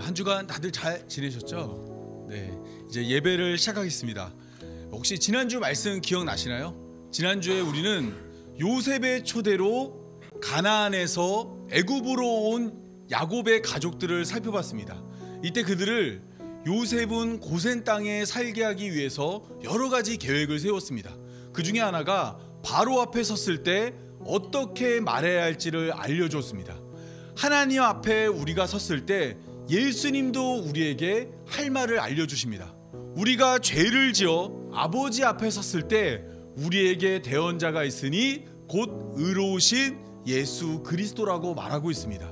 한 주간 다들 잘 지내셨죠? 네, 이제 예배를 시작하겠습니다. 혹시 지난주 말씀 기억나시나요? 지난주에 우리는 요셉의 초대로 가나안에서 애굽으로 온 야곱의 가족들을 살펴봤습니다. 이때 그들을 요셉은 고센 땅에 살게 하기 위해서 여러 가지 계획을 세웠습니다. 그 중에 하나가 바로 앞에 섰을 때 어떻게 말해야 할지를 알려줬습니다. 하나님 앞에 우리가 섰을 때 예수님도 우리에게 할 말을 알려주십니다. 우리가 죄를 지어 아버지 앞에 섰을 때 우리에게 대언자가 있으니 곧 의로우신 예수 그리스도라고 말하고 있습니다.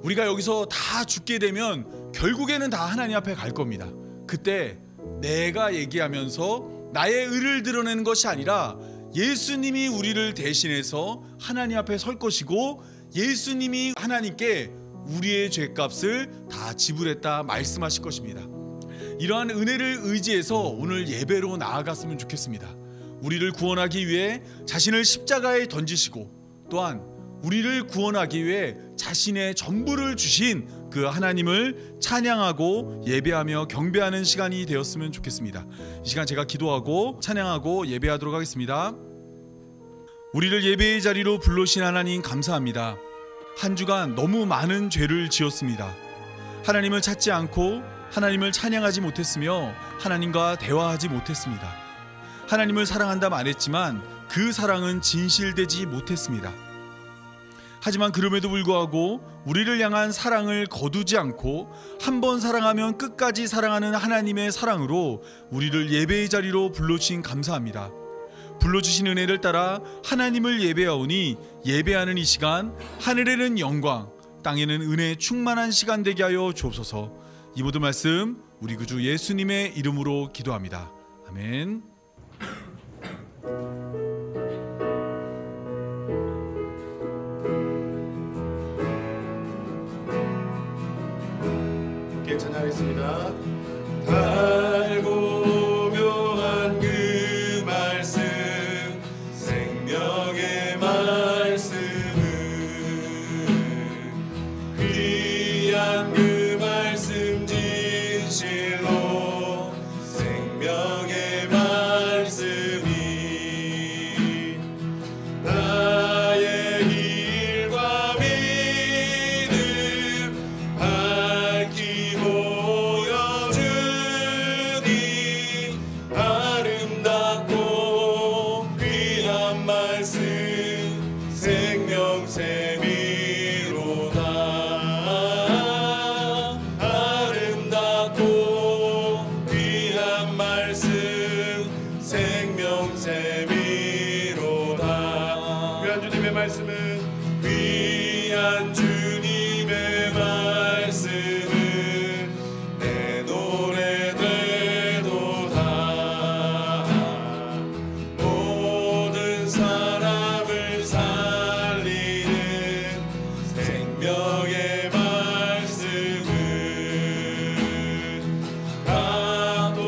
우리가 여기서 다 죽게 되면 결국에는 다 하나님 앞에 갈 겁니다. 그때 내가 얘기하면서 나의 의를 드러내는 것이 아니라 예수님이 우리를 대신해서 하나님 앞에 설 것이고 예수님이 하나님께 우리의 죄값을 다 지불했다 말씀하실 것입니다. 이러한 은혜를 의지해서 오늘 예배로 나아갔으면 좋겠습니다. 우리를 구원하기 위해 자신을 십자가에 던지시고 또한 우리를 구원하기 위해 자신의 전부를 주신 그 하나님을 찬양하고 예배하며 경배하는 시간이 되었으면 좋겠습니다. 이 시간 제가 기도하고 찬양하고 예배하도록 하겠습니다. 우리를 예배의 자리로 불러주신 하나님 감사합니다. 한 주간 너무 많은 죄를 지었습니다. 하나님을 찾지 않고 하나님을 찬양하지 못했으며 하나님과 대화하지 못했습니다. 하나님을 사랑한다 말했지만 그 사랑은 진실되지 못했습니다. 하지만 그럼에도 불구하고 우리를 향한 사랑을 거두지 않고 한 번 사랑하면 끝까지 사랑하는 하나님의 사랑으로 우리를 예배의 자리로 불러주신 감사합니다. 불러주신 은혜를 따라 하나님을 예배하오니 예배하는 이 시간 하늘에는 영광 땅에는 은혜 충만한 시간 되게 하여 주옵소서. 이 모든 말씀 우리 구주 예수님의 이름으로 기도합니다. 아멘. 함께 찬양하겠습니다. 달고 묘한 그 말씀 생명의 말씀은 귀한 그 말씀 진실로 생명의 말씀이 나의 길과 믿음 밝히 보여주니 아름답고 귀한 말씀 생명샘이로다. 아름답고 귀한 말씀 생명샘이로다. 귀한 주님의 말씀은 귀한 주님의 말씀은 내 노래 되도다. 모든 사람을 살리는 생명의 말씀은 값도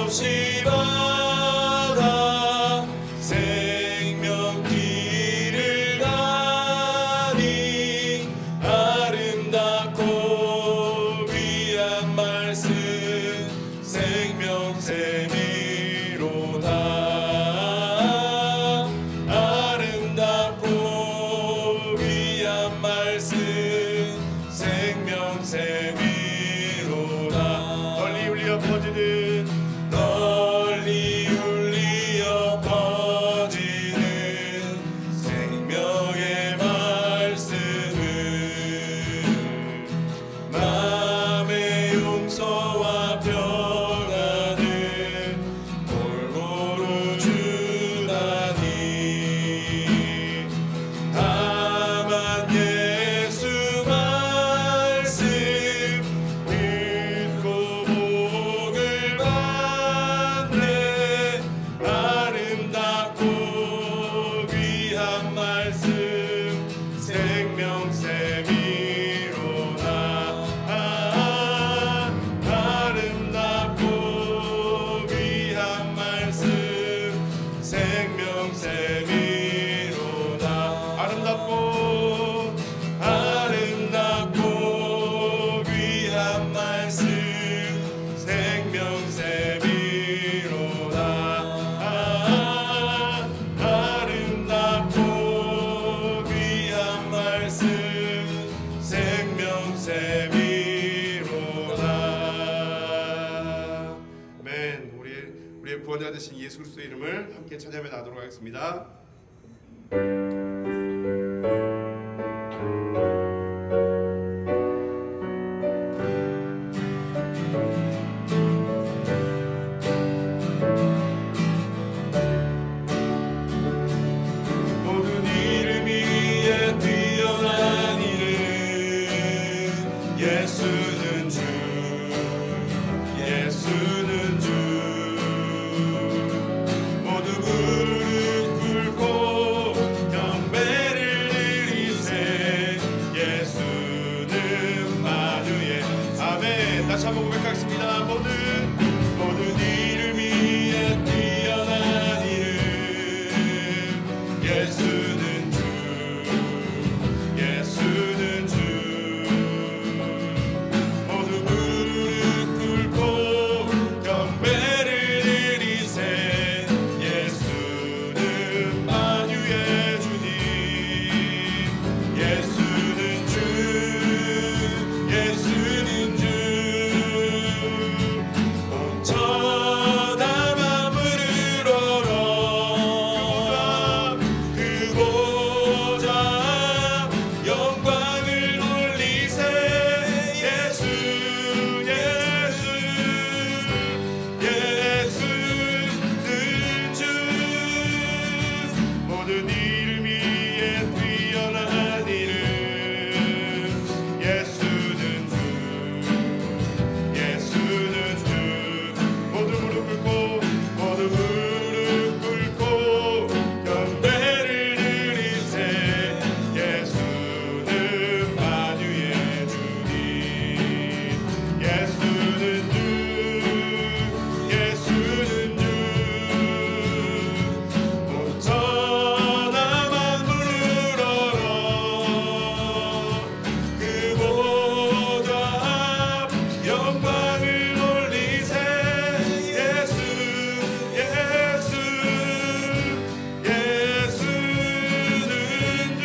없이 받아 생명길을 가니 되신 예수 그리스도의 이름을 함께 찬양해 나가도록 하겠습니다. 모든 이름 위에 뛰어난 이름 예수는 주 예수는 주 모두 무릎 꿇고 경배를 드리세 예수는 만유의 아멘. 다시 한번 고백하겠습니다. 모든 이름 위에 뛰어난 이름 예수는 주 예수는 주 모두 무릎 꿇고 경배를 드리세 예수는 만유의 주님 예수는 주 예수는 주 온 천하 만물을 얼어 그보자 영광을 올리세 예수 예수 예수는 주 모든 이름 위에 뛰어난 이름 예수는 주 예수는 주 모두 무릎 꿇고 경배를 드리세 예수는 만유의 주님 예수는 주 예수는 주온 천하 만물을 얼어 그보다 영광을 올리세 예수 예수 예수는 주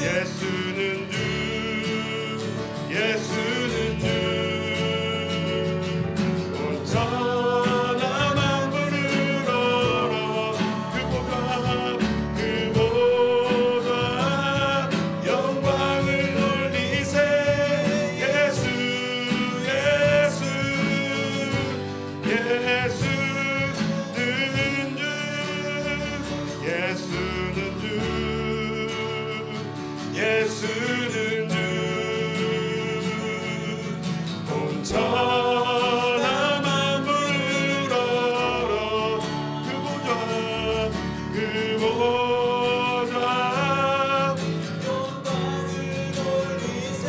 예수는 주 예수는 주온 천하 만물을 얼어 그보다 영광을 올리세 예수 예수 예수는 주 예수는 주 예수는 주온 천하 만물을 얼어 그보다 영광을 올리세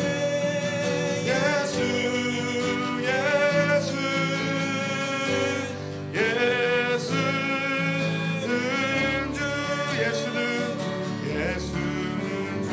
예수 예수 예수는 주 예수는 예수는 주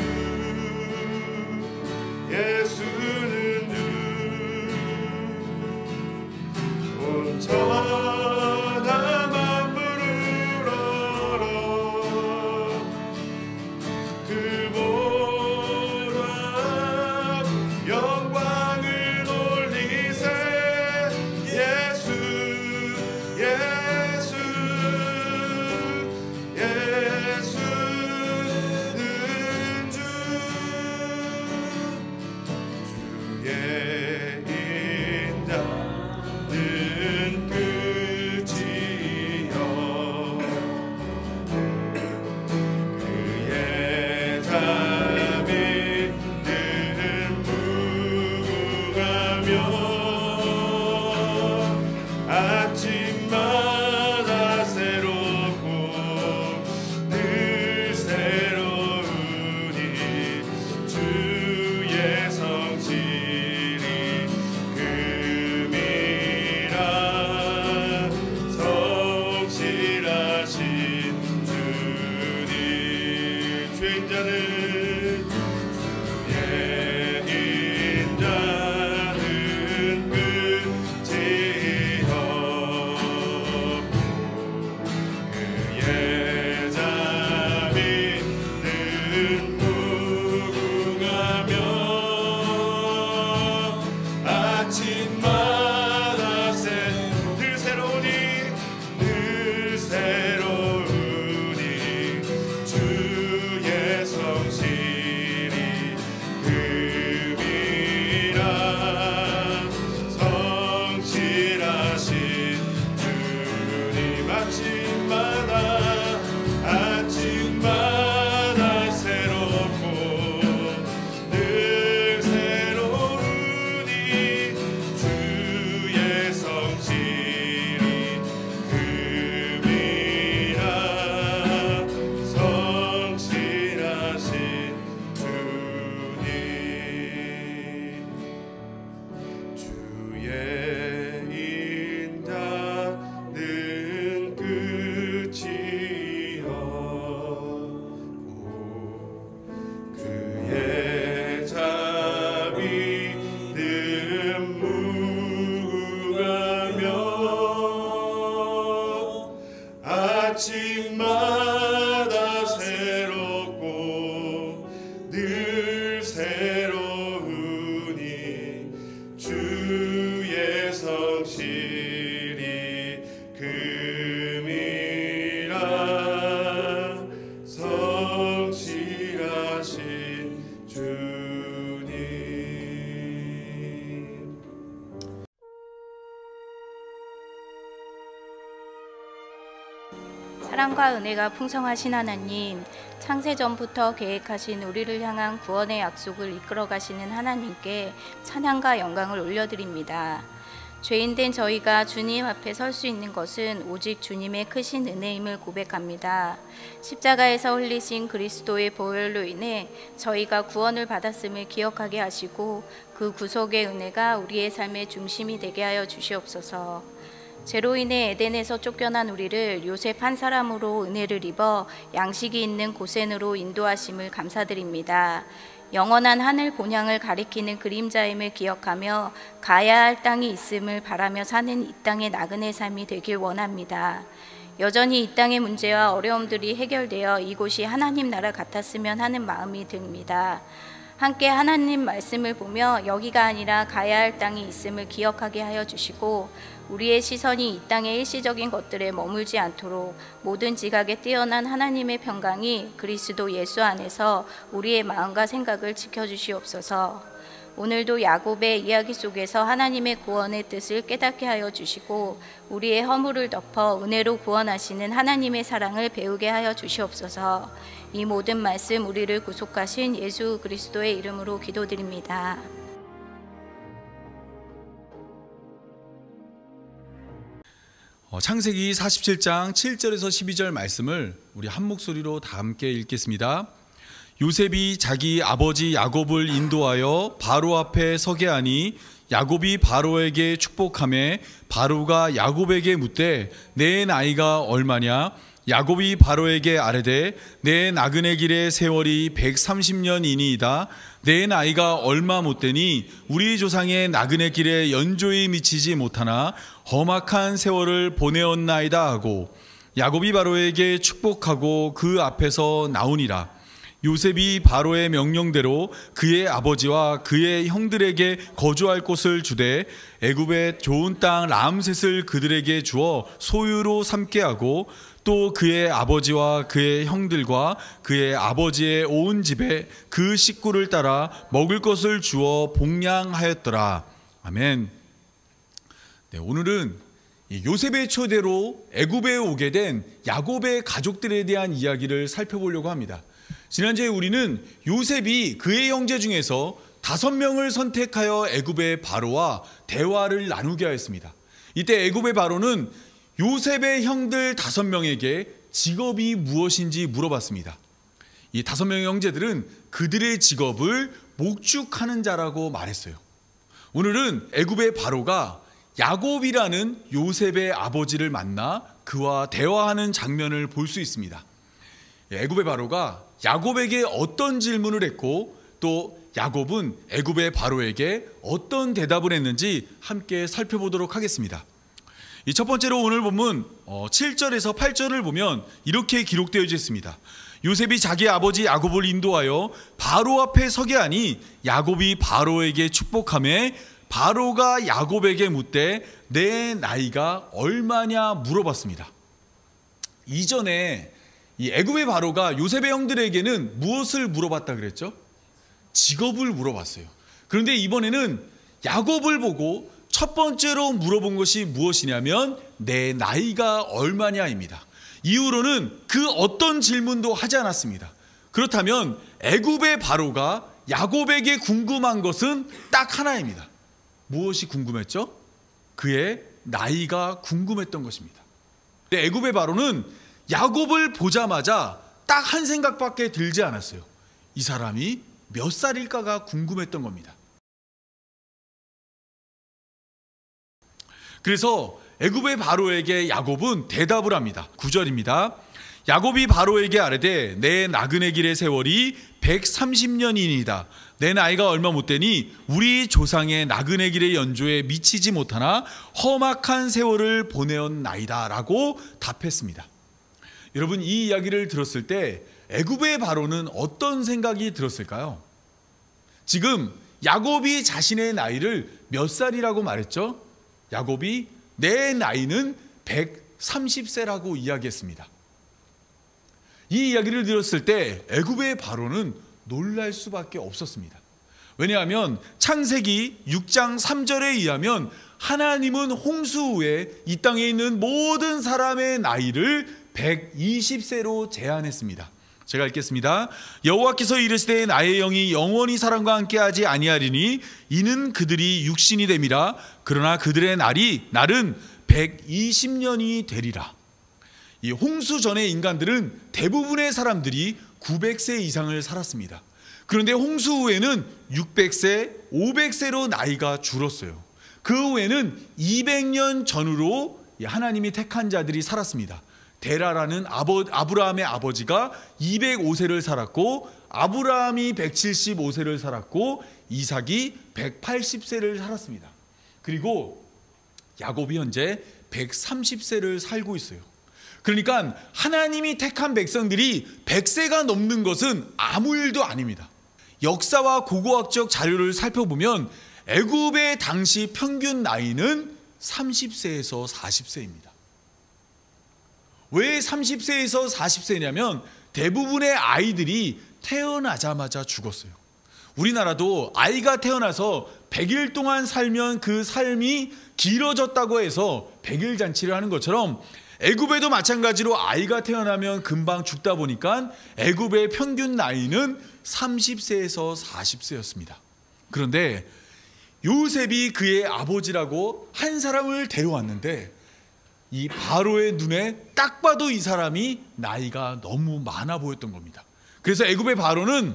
늘 새로우니 주의 성실이 금이라 성실하신 주님. 사랑과 은혜가 풍성하신 하나님, 창세전부터 계획하신 우리를 향한 구원의 약속을 이끌어 가시는 하나님께 찬양과 영광을 올려드립니다. 죄인된 저희가 주님 앞에 설 수 있는 것은 오직 주님의 크신 은혜임을 고백합니다. 십자가에서 흘리신 그리스도의 보혈로 인해 저희가 구원을 받았음을 기억하게 하시고 그 구속의 은혜가 우리의 삶의 중심이 되게 하여 주시옵소서. 죄로 인해 에덴에서 쫓겨난 우리를 요셉 한 사람으로 은혜를 입어 양식이 있는 고센으로 인도하심을 감사드립니다. 영원한 하늘 본향을 가리키는 그림자임을 기억하며 가야 할 땅이 있음을 바라며 사는 이 땅의 나그네 삶이 되길 원합니다. 여전히 이 땅의 문제와 어려움들이 해결되어 이곳이 하나님 나라 같았으면 하는 마음이 듭니다. 함께 하나님 말씀을 보며 여기가 아니라 가야 할 땅이 있음을 기억하게 하여 주시고 우리의 시선이 이 땅의 일시적인 것들에 머물지 않도록 모든 지각에 뛰어난 하나님의 평강이 그리스도 예수 안에서 우리의 마음과 생각을 지켜주시옵소서. 오늘도 야곱의 이야기 속에서 하나님의 구원의 뜻을 깨닫게 하여 주시고 우리의 허물을 덮어 은혜로 구원하시는 하나님의 사랑을 배우게 하여 주시옵소서. 이 모든 말씀 우리를 구속하신 예수 그리스도의 이름으로 기도드립니다. 창세기 47장 7절에서 12절 말씀을 우리 한 목소리로 다 함께 읽겠습니다. 요셉이 자기 아버지 야곱을 인도하여 바로 앞에 서게 하니 야곱이 바로에게 축복하매 바로가 야곱에게 묻되 내 나이가 얼마냐? 야곱이 바로에게 아뢰되 내 나그네 길의 세월이 130년이니이다. 내 나이가 얼마 못되니 우리 조상의 나그네 길에 연조에 미치지 못하나 험악한 세월을 보내었나이다 하고 야곱이 바로에게 축복하고 그 앞에서 나오니라. 요셉이 바로의 명령대로 그의 아버지와 그의 형들에게 거주할 곳을 주되 애굽의 좋은 땅 람셋을 그들에게 주어 소유로 삼게 하고 또 그의 아버지와 그의 형들과 그의 아버지의 온 집에 그 식구를 따라 먹을 것을 주어 복량하였더라. 아멘. 네, 오늘은 요셉의 초대로 애굽에 오게 된 야곱의 가족들에 대한 이야기를 살펴보려고 합니다. 지난주에 우리는 요셉이 그의 형제 중에서 5명을 선택하여 애굽의 바로와 대화를 나누게 하였습니다. 이때 애굽의 바로는 요셉의 형들 5명에게 직업이 무엇인지 물어봤습니다. 이 5명의 형제들은 그들의 직업을 목축하는 자라고 말했어요. 오늘은 애굽의 바로가 야곱이라는 요셉의 아버지를 만나 그와 대화하는 장면을 볼 수 있습니다. 애굽의 바로가 야곱에게 어떤 질문을 했고 또 야곱은 애굽의 바로에게 어떤 대답을 했는지 함께 살펴보도록 하겠습니다. 이 첫 번째로 오늘 본문 7절에서 8절을 보면 이렇게 기록되어 있습니다. 요셉이 자기 아버지 야곱을 인도하여 바로 앞에 서게 하니 야곱이 바로에게 축복하며 바로가 야곱에게 묻되 내 나이가 얼마냐 물어봤습니다. 이전에 이 애굽의 바로가 요셉의 형들에게는 무엇을 물어봤다 그랬죠? 직업을 물어봤어요. 그런데 이번에는 야곱을 보고 첫 번째로 물어본 것이 무엇이냐면 내 나이가 얼마냐입니다. 이후로는 그 어떤 질문도 하지 않았습니다. 그렇다면 애굽의 바로가 야곱에게 궁금한 것은 딱 하나입니다. 무엇이 궁금했죠? 그의 나이가 궁금했던 것입니다. 애굽의 바로는 야곱을 보자마자 딱 한 생각밖에 들지 않았어요. 이 사람이 몇 살일까가 궁금했던 겁니다. 그래서 애굽의 바로에게 야곱은 대답을 합니다. 9절입니다. 야곱이 바로에게 아뢰되 내 나그네 길의 세월이 130년이니이다. 내 나이가 얼마 못되니 우리 조상의 나그네 길의 연조에 미치지 못하나 험악한 세월을 보내었나이다 라고 답했습니다. 여러분, 이 이야기를 들었을 때 애굽의 바로는 어떤 생각이 들었을까요? 지금 야곱이 자신의 나이를 몇 살이라고 말했죠? 야곱이 내 나이는 130세라고 이야기했습니다. 이 이야기를 들었을 때 애굽의 바로는 놀랄 수밖에 없었습니다. 왜냐하면 창세기 6장 3절에 의하면 하나님은 홍수 후에 이 땅에 있는 모든 사람의 나이를 120세로 제한했습니다. 제가 읽겠습니다. 여호와께서 이르시되 나의 영이 영원히 사람과 함께하지 아니하리니 이는 그들이 육신이 됨이라. 그러나 그들의 날은 120년이 되리라. 이 홍수 전의 인간들은 대부분의 사람들이 900세 이상을 살았습니다. 그런데 홍수 후에는 600세, 500세로 나이가 줄었어요. 그 후에는 200년 전으로 하나님이 택한 자들이 살았습니다. 데라라는 아브라함의 아버지가 205세를 살았고, 아브라함이 175세를 살았고, 이삭이 180세를 살았습니다. 그리고 야곱이 현재 130세를 살고 있어요. 그러니까 하나님이 택한 백성들이 100세가 넘는 것은 아무 일도 아닙니다. 역사와 고고학적 자료를 살펴보면 애굽의 당시 평균 나이는 30세에서 40세입니다. 왜 30세에서 40세냐면 대부분의 아이들이 태어나자마자 죽었어요. 우리나라도 아이가 태어나서 100일 동안 살면 그 삶이 길어졌다고 해서 100일 잔치를 하는 것처럼 애굽에도 마찬가지로 아이가 태어나면 금방 죽다 보니까 애굽의 평균 나이는 30세에서 40세였습니다. 그런데 요셉이 그의 아버지라고 한 사람을 데려왔는데 이 바로의 눈에 딱 봐도 이 사람이 나이가 너무 많아 보였던 겁니다. 그래서 애굽의 바로는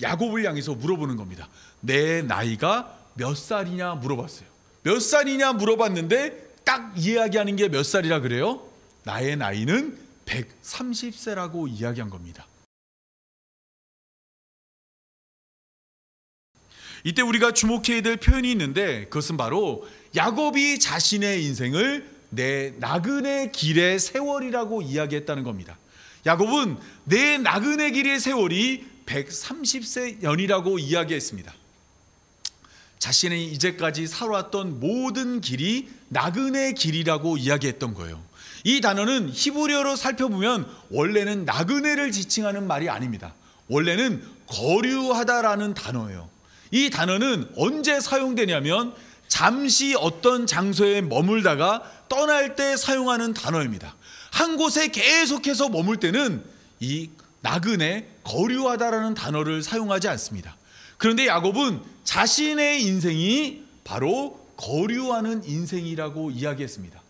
야곱을 향해서 물어보는 겁니다. 내 나이가 몇 살이냐 물어봤어요. 몇 살이냐 물어봤는데 딱 이야기하는 게 몇 살이라 그래요? 나의 나이는 130세라고 이야기한 겁니다. 이때 우리가 주목해야 될 표현이 있는데 그것은 바로 야곱이 자신의 인생을 내 나그네 길의 세월이라고 이야기했다는 겁니다. 야곱은 내 나그네 길의 세월이 130세 년이라고 이야기했습니다. 자신이 이제까지 살아왔던 모든 길이 나그네 길이라고 이야기했던 거예요. 이 단어는 히브리어로 살펴보면 원래는 나그네를 지칭하는 말이 아닙니다. 원래는 거류하다라는 단어예요. 이 단어는 언제 사용되냐면 잠시 어떤 장소에 머물다가 떠날 때 사용하는 단어입니다. 한 곳에 계속해서 머물 때는 이 나그네, 거류하다라는 단어를 사용하지 않습니다. 그런데 야곱은 자신의 인생이 바로 거류하는 인생이라고 이야기했습니다.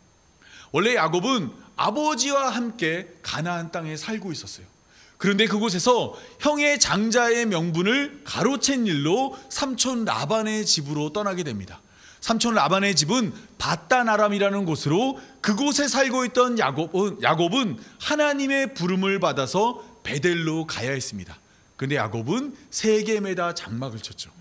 원래 야곱은 아버지와 함께 가나안 땅에 살고 있었어요. 그런데 그곳에서 형의 장자의 명분을 가로챈 일로 삼촌 라반의 집으로 떠나게 됩니다. 삼촌 라반의 집은 바단 아람이라는 곳으로 그곳에 살고 있던 야곱은 하나님의 부름을 받아서 베델로 가야 했습니다. 그런데 야곱은 세겜에다 장막을 쳤죠.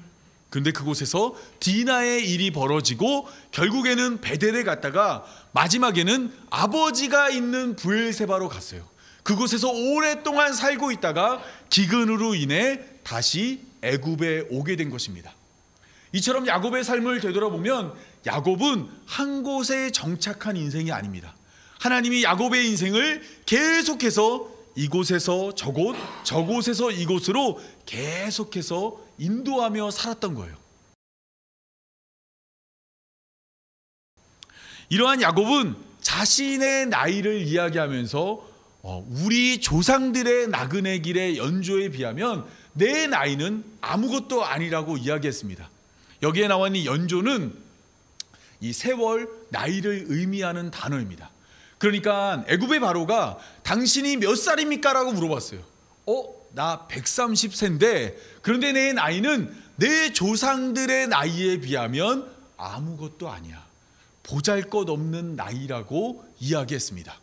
그런데 그곳에서 디나의 일이 벌어지고 결국에는 베델에 갔다가 마지막에는 아버지가 있는 브엘세바로 갔어요. 그곳에서 오랫동안 살고 있다가 기근으로 인해 다시 애굽에 오게 된 것입니다. 이처럼 야곱의 삶을 되돌아보면 야곱은 한 곳에 정착한 인생이 아닙니다. 하나님이 야곱의 인생을 계속해서 이곳에서 저곳, 저곳에서 이곳으로 계속해서 인도하며 살았던 거예요. 이러한 야곱은 자신의 나이를 이야기하면서 우리 조상들의 나그네 길의 연조에 비하면 내 나이는 아무것도 아니라고 이야기했습니다. 여기에 나와 있는 연조는 이 세월, 나이를 의미하는 단어입니다. 그러니까 애굽의 바로가 당신이 몇 살입니까? 라고 물어봤어요. 나 130세인데 그런데 내 나이는 내 조상들의 나이에 비하면 아무것도 아니야. 보잘것없는 나이라고 이야기했습니다.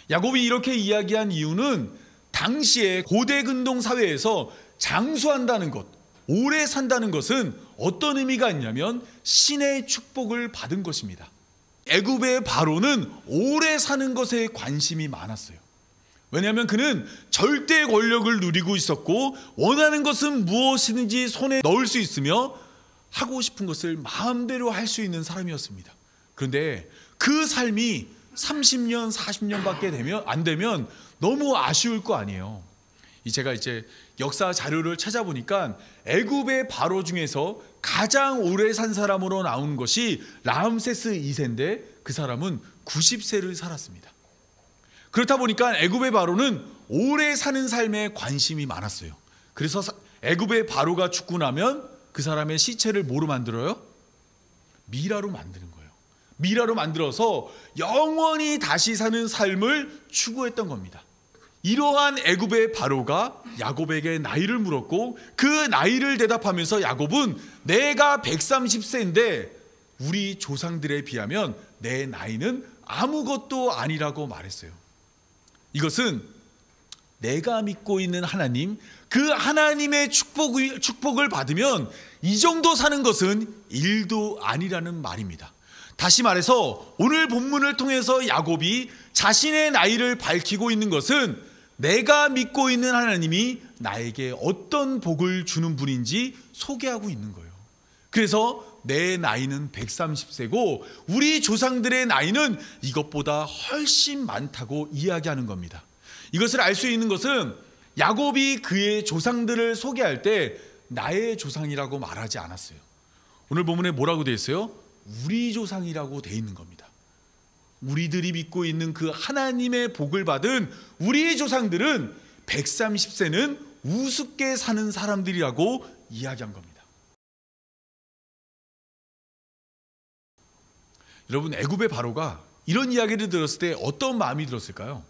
야곱이 이렇게 이야기한 이유는 당시에 고대 근동 사회에서 장수한다는 것, 오래 산다는 것은 어떤 의미가 있냐면 신의 축복을 받은 것입니다. 애굽의 바로는 오래 사는 것에 관심이 많았어요. 왜냐하면 그는 절대 권력을 누리고 있었고 원하는 것은 무엇이든지 손에 넣을 수 있으며 하고 싶은 것을 마음대로 할 수 있는 사람이었습니다. 그런데 그 삶이 30년, 40년밖에 안 되면 너무 아쉬울 거 아니에요. 제가 이제 역사 자료를 찾아보니까 애굽의 바로 중에서 가장 오래 산 사람으로 나오는 것이 람세스 2세인데 그 사람은 90세를 살았습니다. 그렇다 보니까 애굽의 바로는 오래 사는 삶에 관심이 많았어요. 그래서 애굽의 바로가 죽고 나면 그 사람의 시체를 뭐로 만들어요? 미라로 만드는 거예요. 미라로 만들어서 영원히 다시 사는 삶을 추구했던 겁니다. 이러한 애굽의 바로가 야곱에게 나이를 물었고 그 나이를 대답하면서 야곱은 내가 130세인데 우리 조상들에 비하면 내 나이는 아무것도 아니라고 말했어요. 이것은 내가 믿고 있는 하나님, 그 하나님의 축복을 받으면 이 정도 사는 것은 일도 아니라는 말입니다. 다시 말해서 오늘 본문을 통해서 야곱이 자신의 나이를 밝히고 있는 것은 내가 믿고 있는 하나님이 나에게 어떤 복을 주는 분인지 소개하고 있는 거예요. 그래서 내 나이는 130세고 우리 조상들의 나이는 이것보다 훨씬 많다고 이야기하는 겁니다. 이것을 알 수 있는 것은 야곱이 그의 조상들을 소개할 때 나의 조상이라고 말하지 않았어요. 오늘 본문에 뭐라고 되어 있어요? 우리 조상이라고 되어 있는 겁니다. 우리들이 믿고 있는 그 하나님의 복을 받은 우리 조상들은 130세는 우습게 사는 사람들이라고 이야기한 겁니다. 여러분, 애굽의 바로가 이런 이야기를 들었을 때 어떤 마음이 들었을까요?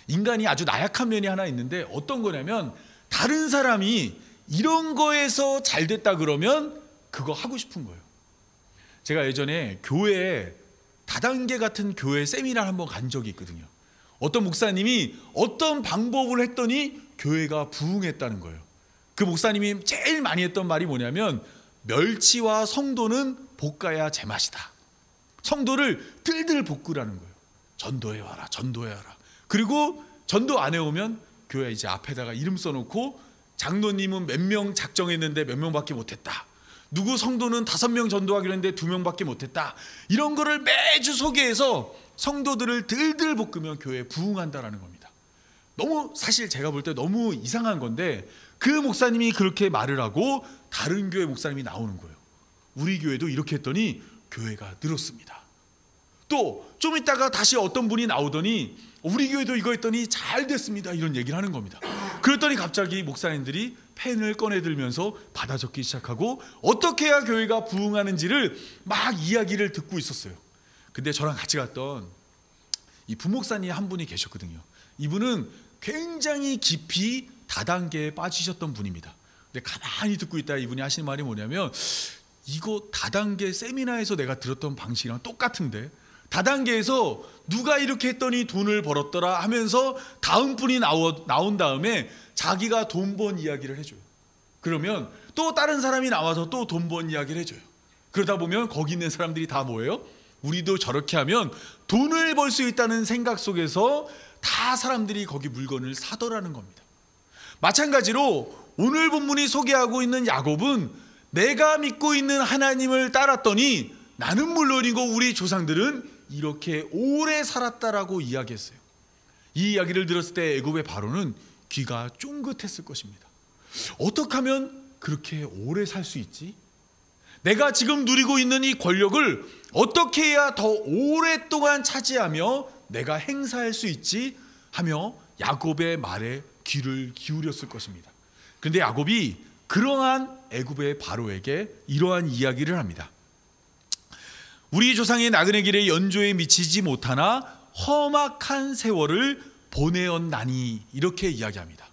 인간이 아주 나약한 면이 하나 있는데 어떤 거냐면 다른 사람이 이런 거에서 잘 됐다 그러면 그거 하고 싶은 거예요. 제가 예전에 교회에 다단계 같은 교회 세미나를 한번 간 적이 있거든요. 어떤 목사님이 어떤 방법을 했더니 교회가 부흥했다는 거예요. 그 목사님이 제일 많이 했던 말이 뭐냐면 멸치와 성도는 볶아야 제맛이다. 성도를 들들 볶으라는 거예요. 전도해와라, 전도해와라. 그리고 전도 안 해오면 교회 이제 앞에다가 이름 써놓고 장로님은 몇 명 작정했는데 몇 명밖에 못했다. 누구 성도는 5명 전도하기로 했는데 2명밖에 못했다. 이런 거를 매주 소개해서 성도들을 들들 볶으면 교회에 부흥한다라는 겁니다. 너무 사실 제가 볼 때 너무 이상한 건데 그 목사님이 그렇게 말을 하고 다른 교회 목사님이 나오는 거예요. 우리 교회도 이렇게 했더니 교회가 늘었습니다. 또 좀 있다가 다시 어떤 분이 나오더니 우리 교회도 이거 했더니 잘 됐습니다. 이런 얘기를 하는 겁니다. 그랬더니 갑자기 목사님들이 펜을 꺼내들면서 받아 적기 시작하고 어떻게 해야 교회가 부흥하는지를 막 이야기를 듣고 있었어요. 근데 저랑 같이 갔던 이 부목사님 한 분이 계셨거든요. 이분은 굉장히 깊이 다단계에 빠지셨던 분입니다. 근데 가만히 듣고 있다 이분이 하시는 말이 뭐냐면 이거 다단계 세미나에서 내가 들었던 방식이랑 똑같은데 다단계에서 누가 이렇게 했더니 돈을 벌었더라 하면서 다음 분이 나온 다음에 자기가 돈 번 이야기를 해줘요. 그러면 또 다른 사람이 나와서 또 돈 번 이야기를 해줘요. 그러다 보면 거기 있는 사람들이 다 뭐예요? 우리도 저렇게 하면 돈을 벌 수 있다는 생각 속에서 다 사람들이 거기 물건을 사더라는 겁니다. 마찬가지로 오늘 본문이 소개하고 있는 야곱은 내가 믿고 있는 하나님을 따랐더니 나는 물론이고 우리 조상들은 이렇게 오래 살았다라고 이야기했어요. 이 이야기를 들었을 때 애굽의 바로는 귀가 쫑긋했을 것입니다. 어떻게 하면 그렇게 오래 살 수 있지? 내가 지금 누리고 있는 이 권력을 어떻게 해야 더 오랫동안 차지하며 내가 행사할 수 있지? 하며 야곱의 말에 귀를 기울였을 것입니다. 그런데 야곱이 그러한 애굽의 바로에게 이러한 이야기를 합니다. 우리 조상의 나그네 길에 연조에 미치지 못하나 험악한 세월을 보내었나니 이렇게 이야기합니다.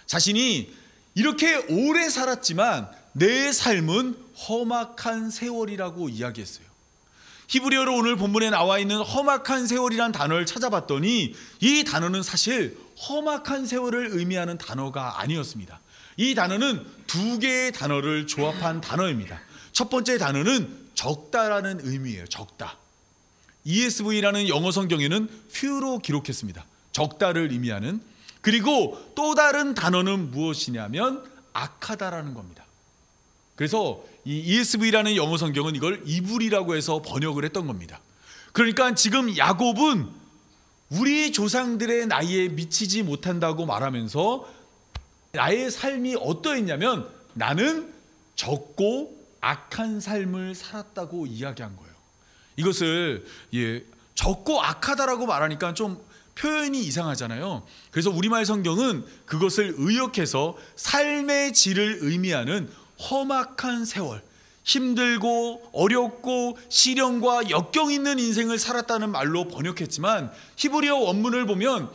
자신이 이렇게 오래 살았지만 내 삶은 험악한 세월이라고 이야기했어요. 히브리어로 오늘 본문에 나와 있는 험악한 세월이란 단어를 찾아봤더니 이 단어는 사실 험악한 세월을 의미하는 단어가 아니었습니다. 이 단어는 두 개의 단어를 조합한 단어입니다. 첫 번째 단어는 적다라는 의미예요. 적다. ESV라는 영어 성경에는 few로 기록했습니다. 적다를 의미하는, 그리고 또 다른 단어는 무엇이냐면 악하다라는 겁니다. 그래서 이 ESV라는 영어 성경은 이걸 이불이라고 해서 번역을 했던 겁니다. 그러니까 지금 야곱은 우리 조상들의 나이에 미치지 못한다고 말하면서 나의 삶이 어떠했냐면 나는 적고 악한 삶을 살았다고 이야기한 거예요. 이것을 적고 악하다라고 말하니까 좀 표현이 이상하잖아요. 그래서 우리말 성경은 그것을 의역해서 삶의 질을 의미하는 험악한 세월, 힘들고 어렵고 시련과 역경 있는 인생을 살았다는 말로 번역했지만 히브리어 원문을 보면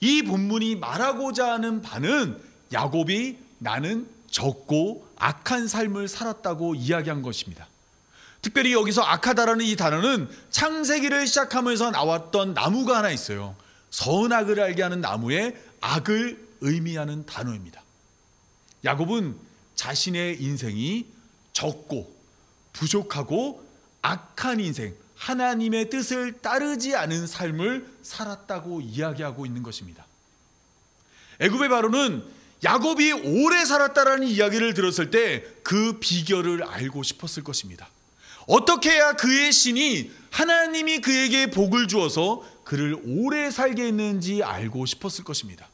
이 본문이 말하고자 하는 바는 야곱이 나는 적고 악한 삶을 살았다고 이야기한 것입니다. 특별히 여기서 악하다라는 이 단어는 창세기를 시작하면서 나왔던 나무가 하나 있어요. 선악을 알게 하는 나무의 악을 의미하는 단어입니다. 야곱은 자신의 인생이 적고 부족하고 악한 인생, 하나님의 뜻을 따르지 않은 삶을 살았다고 이야기하고 있는 것입니다. 애굽의 바로는 야곱이 오래 살았다라는 이야기를 들었을 때 그 비결을 알고 싶었을 것입니다. 어떻게 해야 그의 신이 하나님이 그에게 복을 주어서 그를 오래 살게 했는지 알고 싶었을 것입니다.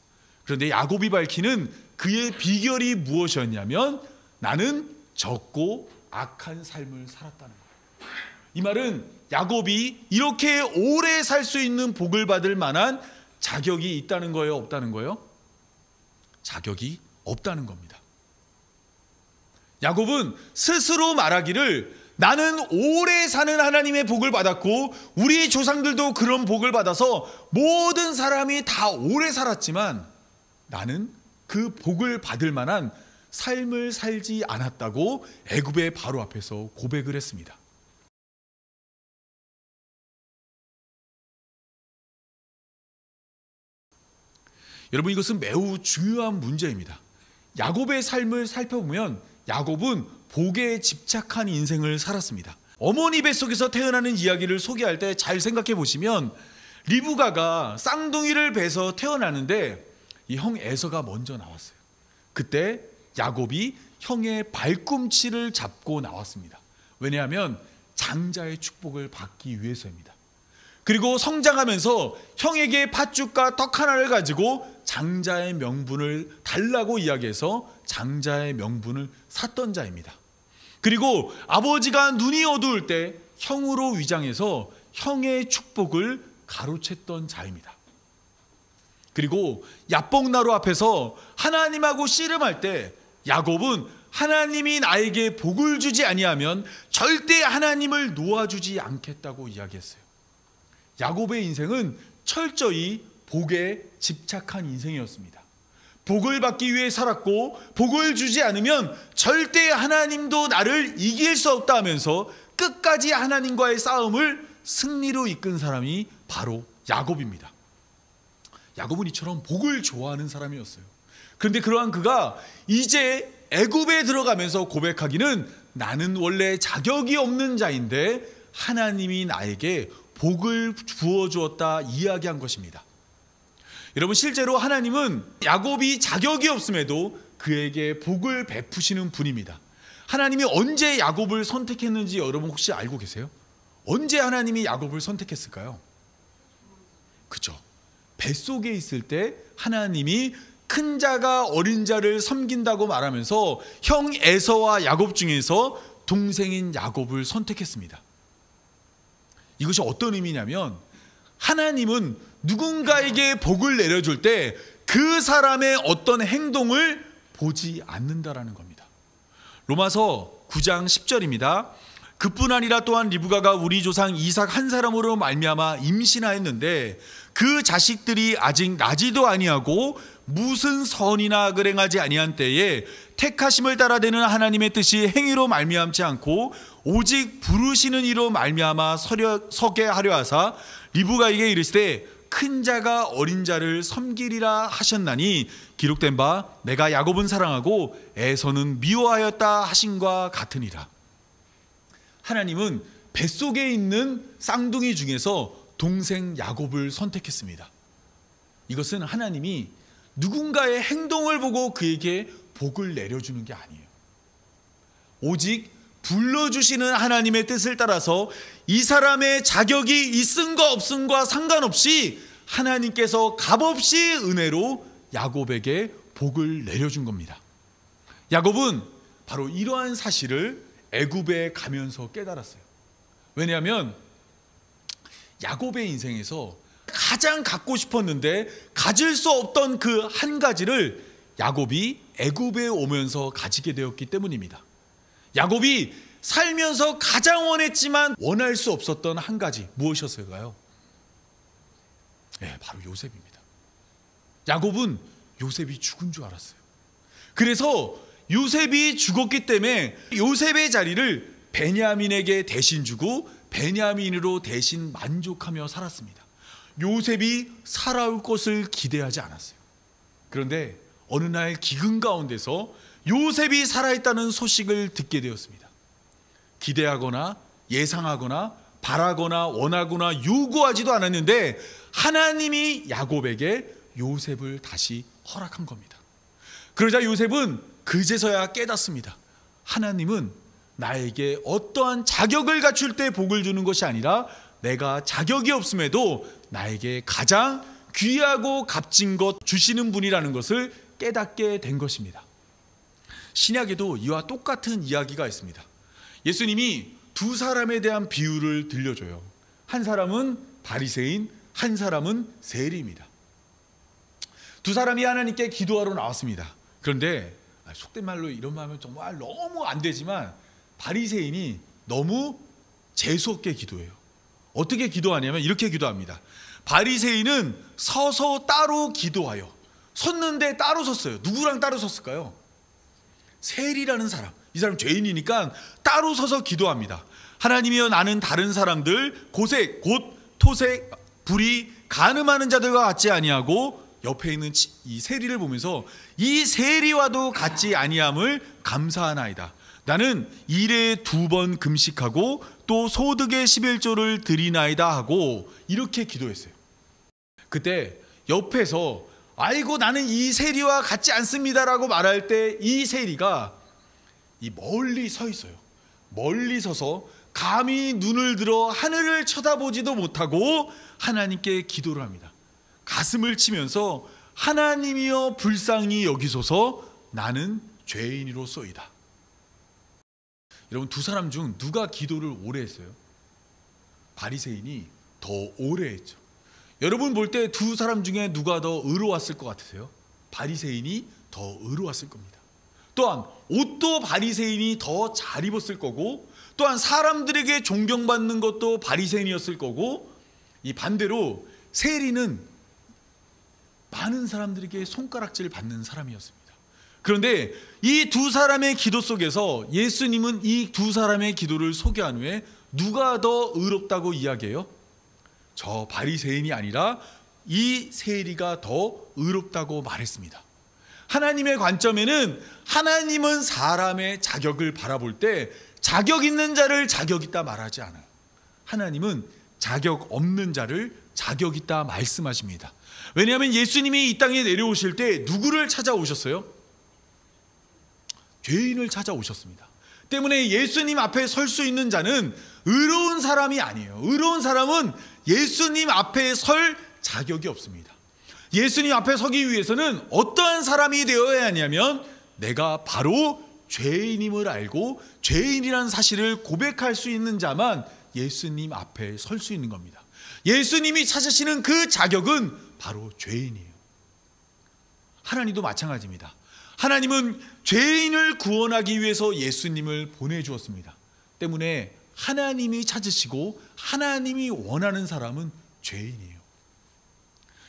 그런데 야곱이 밝히는 그의 비결이 무엇이었냐면 나는 적고 악한 삶을 살았다는 거예요. 이 말은 야곱이 이렇게 오래 살 수 있는 복을 받을 만한 자격이 있다는 거예요, 없다는 거예요? 자격이 없다는 겁니다. 야곱은 스스로 말하기를 나는 오래 사는 하나님의 복을 받았고 우리 조상들도 그런 복을 받아서 모든 사람이 다 오래 살았지만 나는 그 복을 받을 만한 삶을 살지 않았다고 애굽의 바로 앞에서 고백을 했습니다. 여러분, 이것은 매우 중요한 문제입니다. 야곱의 삶을 살펴보면 야곱은 복에 집착한 인생을 살았습니다. 어머니 뱃속에서 태어나는 이야기를 소개할 때 잘 생각해 보시면 리브가가 쌍둥이를 베서 태어나는데 이 형 에서가 먼저 나왔어요. 그때 야곱이 형의 발꿈치를 잡고 나왔습니다. 왜냐하면 장자의 축복을 받기 위해서입니다. 그리고 성장하면서 형에게 팥죽과 떡 하나를 가지고 장자의 명분을 달라고 이야기해서 장자의 명분을 샀던 자입니다. 그리고 아버지가 눈이 어두울 때 형으로 위장해서 형의 축복을 가로챘던 자입니다. 그리고 야복나루 앞에서 하나님하고 씨름할 때 야곱은 하나님이 나에게 복을 주지 아니하면 절대 하나님을 놓아주지 않겠다고 이야기했어요. 야곱의 인생은 철저히 복에 집착한 인생이었습니다. 복을 받기 위해 살았고 복을 주지 않으면 절대 하나님도 나를 이길 수 없다 하면서 끝까지 하나님과의 싸움을 승리로 이끈 사람이 바로 야곱입니다. 야곱은 이처럼 복을 좋아하는 사람이었어요. 그런데 그러한 그가 이제 애굽에 들어가면서 고백하기는 나는 원래 자격이 없는 자인데 하나님이 나에게 복을 부어 주었다 이야기한 것입니다. 여러분, 실제로 하나님은 야곱이 자격이 없음에도 그에게 복을 베푸시는 분입니다. 하나님이 언제 야곱을 선택했는지 여러분 혹시 알고 계세요? 언제 하나님이 야곱을 선택했을까요? 그죠? 뱃속에 있을 때 하나님이 큰 자가 어린 자를 섬긴다고 말하면서 형 에서와 야곱 중에서 동생인 야곱을 선택했습니다. 이것이 어떤 의미냐면 하나님은 누군가에게 복을 내려줄 때 그 사람의 어떤 행동을 보지 않는다라는 겁니다. 로마서 9장 10절입니다. 그뿐 아니라 또한 리브가가 우리 조상 이삭 한 사람으로 말미암아 임신하였는데 그 자식들이 아직 나지도 아니하고 무슨 선이나 악을 행하지 아니한 때에 택하심을 따라되는 하나님의 뜻이 행위로 말미암지 않고 오직 부르시는 이로 말미암아 서게 하려 하사 리브가에게 이르시되 큰 자가 어린 자를 섬기리라 하셨나니 기록된 바 내가 야곱은 사랑하고 에서는 미워하였다 하신과 같으니라. 하나님은 뱃속에 있는 쌍둥이 중에서 동생 야곱을 선택했습니다. 이것은 하나님이 누군가의 행동을 보고 그에게 복을 내려주는 게 아니에요. 오직 불러주시는 하나님의 뜻을 따라서 이 사람의 자격이 있음과 없음과 상관없이 하나님께서 값없이 은혜로 야곱에게 복을 내려준 겁니다. 야곱은 바로 이러한 사실을 애굽에 가면서 깨달았어요. 왜냐하면 야곱의 인생에서 가장 갖고 싶었는데 가질 수 없던 그 한 가지를 야곱이 애굽에 오면서 가지게 되었기 때문입니다. 야곱이 살면서 가장 원했지만 원할 수 없었던 한 가지 무엇이었을까요? 네, 바로 요셉입니다. 야곱은 요셉이 죽은 줄 알았어요. 그래서 요셉이 죽었기 때문에 요셉의 자리를 베냐민에게 대신 주고 베냐민으로 대신 만족하며 살았습니다. 요셉이 살아올 것을 기대하지 않았어요. 그런데 어느 날 기근 가운데서 요셉이 살아있다는 소식을 듣게 되었습니다. 기대하거나 예상하거나 바라거나 원하거나 요구하지도 않았는데 하나님이 야곱에게 요셉을 다시 허락한 겁니다. 그러자 요셉은 그제서야 깨닫습니다. 하나님은 나에게 어떠한 자격을 갖출 때 복을 주는 것이 아니라 내가 자격이 없음에도 나에게 가장 귀하고 값진 것 주시는 분이라는 것을 깨닫게 된 것입니다. 신약에도 이와 똑같은 이야기가 있습니다. 예수님이 두 사람에 대한 비유를 들려줘요. 한 사람은 바리새인, 한 사람은 세리입니다. 두 사람이 하나님께 기도하러 나왔습니다. 그런데 속된 말로 이런 말 하면 정말 너무 안 되지만 바리새인이 너무 재수없게 기도해요. 어떻게 기도하냐면 이렇게 기도합니다. 바리새인은 서서 따로 기도하여 섰는데 따로 섰어요. 누구랑 따로 섰을까요? 세리라는 사람. 이 사람 죄인이니까 따로 서서 기도합니다. 하나님이여 나는 다른 사람들 고색 곧 토색 불이 간음하는 자들과 같지 아니하고 옆에 있는 이 세리를 보면서 이 세리와도 같지 아니함을 감사하나이다. 나는 일에 2번 금식하고 또 소득의 11조를 드리나이다 하고 이렇게 기도했어요. 그때 옆에서 아이고 나는 이 세리와 같지 않습니다라고 말할 때 이 세리가 이 멀리 서 있어요. 멀리 서서 감히 눈을 들어 하늘을 쳐다보지도 못하고 하나님께 기도를 합니다. 가슴을 치면서 하나님이여 불쌍히 여기소서 나는 죄인이로소이다. 여러분 두 사람 중 누가 기도를 오래 했어요? 바리새인이 더 오래 했죠. 여러분 볼 때 두 사람 중에 누가 더 의로웠을 것 같으세요? 바리새인이 더 의로웠을 겁니다. 또한 옷도 바리새인이 더 잘 입었을 거고 또한 사람들에게 존경받는 것도 바리새인이었을 거고 이 반대로 세리는 많은 사람들에게 손가락질 받는 사람이었습니다. 그런데 이 두 사람의 기도 속에서 예수님은 이 두 사람의 기도를 소개한 후에 누가 더 의롭다고 이야기해요? 저 바리새인이 아니라 이 세리가 더 의롭다고 말했습니다. 하나님의 관점에는 하나님은 사람의 자격을 바라볼 때 자격 있는 자를 자격 있다 말하지 않아요. 하나님은 자격 없는 자를 자격 있다 말씀하십니다. 왜냐하면 예수님이 이 땅에 내려오실 때 누구를 찾아오셨어요? 죄인을 찾아오셨습니다. 때문에 예수님 앞에 설 수 있는 자는 의로운 사람이 아니에요. 의로운 사람은 예수님 앞에 설 자격이 없습니다. 예수님 앞에 서기 위해서는 어떠한 사람이 되어야 하냐면 내가 바로 죄인임을 알고 죄인이라는 사실을 고백할 수 있는 자만 예수님 앞에 설 수 있는 겁니다. 예수님이 찾으시는 그 자격은 바로 죄인이에요. 하나님도 마찬가지입니다. 하나님은 죄인을 구원하기 위해서 예수님을 보내주었습니다. 때문에 하나님이 찾으시고 하나님이 원하는 사람은 죄인이에요.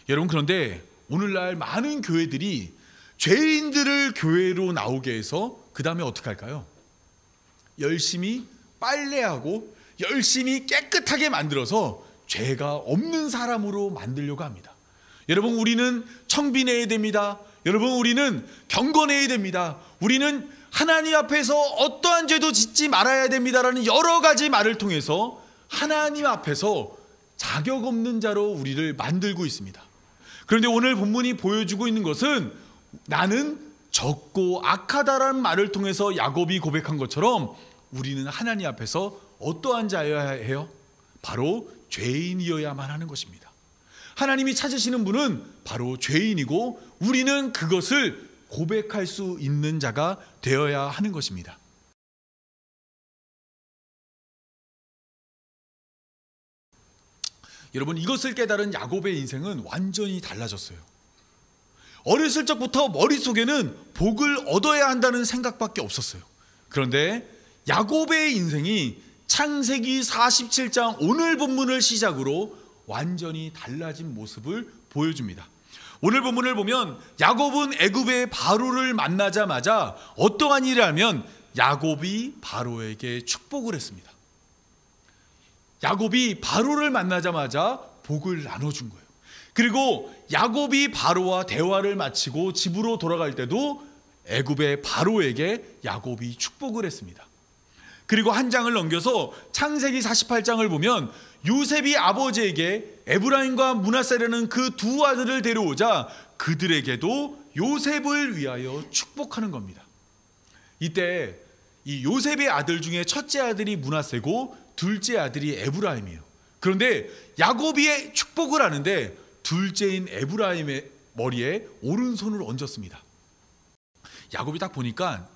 여러분 그런데 오늘날 많은 교회들이 죄인들을 교회로 나오게 해서 그 다음에 어떻게 할까요? 열심히 빨래하고 열심히 깨끗하게 만들어서 죄가 없는 사람으로 만들려고 합니다. 여러분 우리는 청빈해야 됩니다. 여러분 우리는 경건해야 됩니다. 우리는 하나님 앞에서 어떠한 죄도 짓지 말아야 됩니다라는 여러 가지 말을 통해서 하나님 앞에서 자격 없는 자로 우리를 만들고 있습니다. 그런데 오늘 본문이 보여주고 있는 것은 나는 적고 악하다라는 말을 통해서 야곱이 고백한 것처럼 우리는 하나님 앞에서 어떠한 자여야 해요? 바로 죄인이어야만 하는 것입니다. 하나님이 찾으시는 분은 바로 죄인이고 우리는 그것을 고백할 수 있는 자가 되어야 하는 것입니다. 여러분, 이것을 깨달은 야곱의 인생은 완전히 달라졌어요. 어렸을 적부터 머릿속에는 복을 얻어야 한다는 생각밖에 없었어요. 그런데 야곱의 인생이 창세기 47장 오늘 본문을 시작으로 완전히 달라진 모습을 보여줍니다. 오늘 본문을 보면 야곱은 애굽의 바로를 만나자마자 어떠한 일을 하면 야곱이 바로에게 축복을 했습니다. 야곱이 바로를 만나자마자 복을 나눠준 거예요. 그리고 야곱이 바로와 대화를 마치고 집으로 돌아갈 때도 애굽의 바로에게 야곱이 축복을 했습니다. 그리고 한 장을 넘겨서 창세기 48장을 보면 요셉이 아버지에게 에브라임과 므낫세라는 그 두 아들을 데려오자 그들에게도 요셉을 위하여 축복하는 겁니다. 이때 이 요셉의 아들 중에 첫째 아들이 므낫세고 둘째 아들이 에브라임이에요. 그런데 야곱이 축복을 하는데 둘째인 에브라임의 머리에 오른손을 얹었습니다. 야곱이 딱 보니까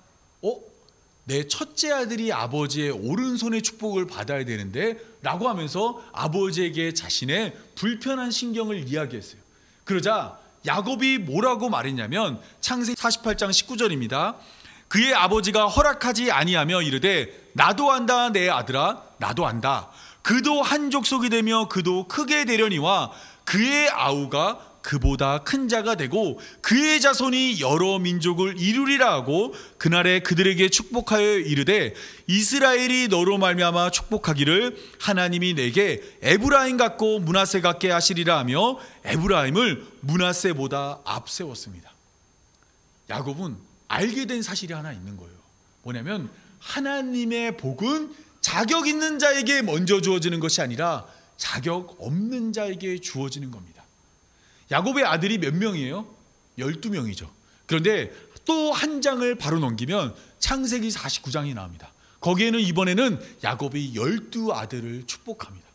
내 첫째 아들이 아버지의 오른손의 축복을 받아야 되는데 라고 하면서 아버지에게 자신의 불편한 신경을 이야기했어요. 그러자 야곱이 뭐라고 말했냐면 창세기 48장 19절입니다. 그의 아버지가 허락하지 아니하며 이르되 나도 안다 내 아들아 나도 안다. 그도 한 족속이 되며 그도 크게 되려니와 그의 아우가 그보다 큰 자가 되고 그의 자손이 여러 민족을 이루리라 하고 그날에 그들에게 축복하여 이르되 이스라엘이 너로 말미암아 축복하기를 하나님이 내게 에브라임 같고 므낫세 같게 하시리라 하며 에브라임을 므낫세보다 앞세웠습니다. 야곱은 알게 된 사실이 하나 있는 거예요. 뭐냐면 하나님의 복은 자격 있는 자에게 먼저 주어지는 것이 아니라 자격 없는 자에게 주어지는 겁니다. 야곱의 아들이 몇 명이에요? 12명이죠. 그런데 또 한 장을 바로 넘기면 창세기 49장이 나옵니다. 거기에는 이번에는 야곱이 12아들을 축복합니다.